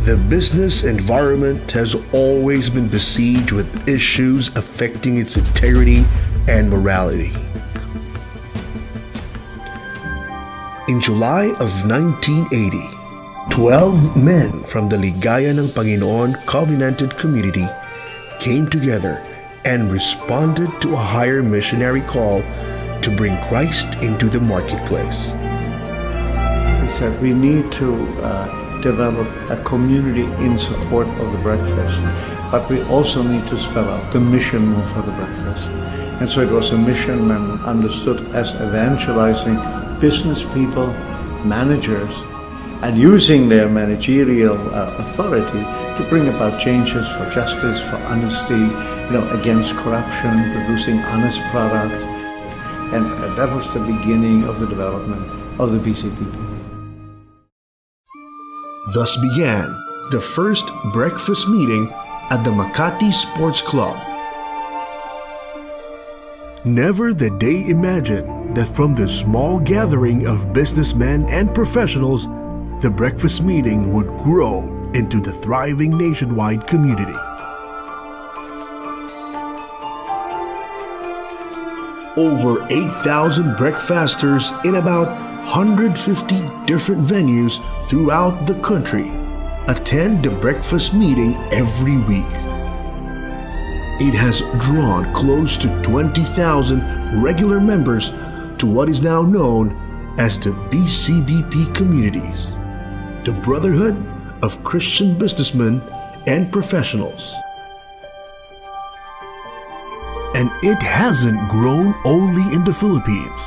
The business environment has always been besieged with issues affecting its integrity and morality. In July of 1980, 12 men from the Ligaya ng Panginoon Covenanted Community came together and responded to a higher missionary call to bring Christ into the marketplace. We said we need to develop a community in support of the breakfast, but we also need to spell out the mission for the breakfast. And so it was a mission understood as evangelizing business people, managers, and using their managerial authority to bring about changes for justice, for honesty, against corruption, producing honest products. And that was the beginning of the development of the BCPP. Thus began the first breakfast meeting at the Makati Sports Club. Never did they imagine that from this small gathering of businessmen and professionals, the breakfast meeting would grow into the thriving nationwide community. Over 8,000 breakfasters in about 150 different venues throughout the country attend the breakfast meeting every week. It has drawn close to 20,000 regular members to what is now known as the BCBP communities, the Brotherhood of Christian Businessmen and Professionals. And it hasn't grown only in the Philippines.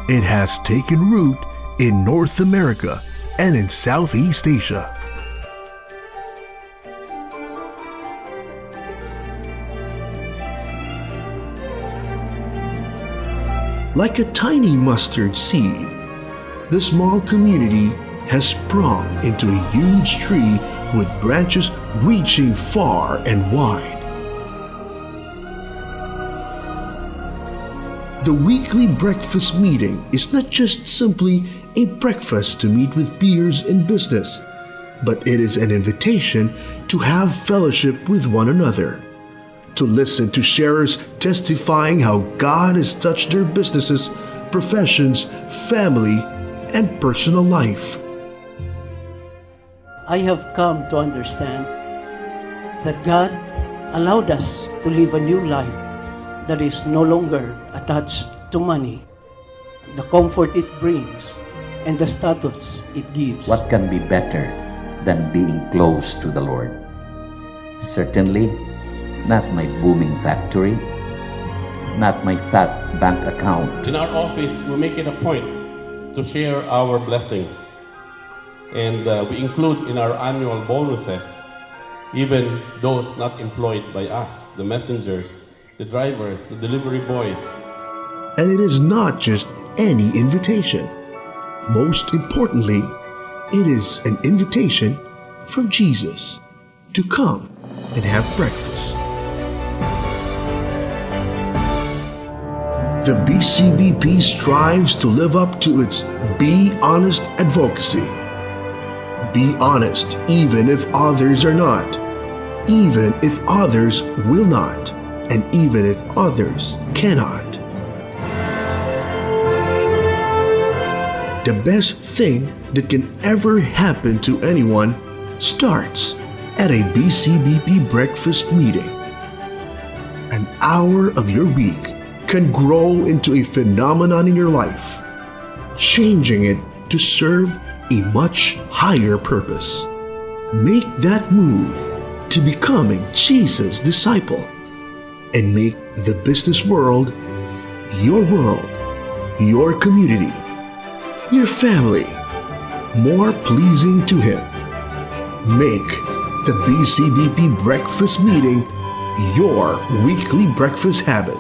It has taken root in North America and in Southeast Asia. Like a tiny mustard seed, the small community has sprung into a huge tree with branches reaching far and wide. The weekly breakfast meeting is not just simply a breakfast to meet with peers in business, but it is an invitation to have fellowship with one another, to listen to sharers testifying how God has touched their businesses, professions, family, and personal life. I have come to understand that God allowed us to live a new life that is no longer attached to money, the comfort it brings, and the status it gives. What can be better than being close to the Lord? Certainly, not my booming factory, not my fat bank account. In our office, we make it a point to share our blessings. And we include in our annual bonuses even those not employed by us, the messengers, the drivers, the delivery boys. And it is not just any invitation. Most importantly, it is an invitation from Jesus to come and have breakfast. The BCBP strives to live up to its Be Honest advocacy. Be honest even if others are not, even if others will not, and even if others cannot. The best thing that can ever happen to anyone starts at a BCBP breakfast meeting. An hour of your week can grow into a phenomenon in your life, changing it to serve a much higher purpose. Make that move to becoming Jesus' disciple and make the business world, your community, your family more pleasing to Him. Make the BCBP breakfast meeting your weekly breakfast habit.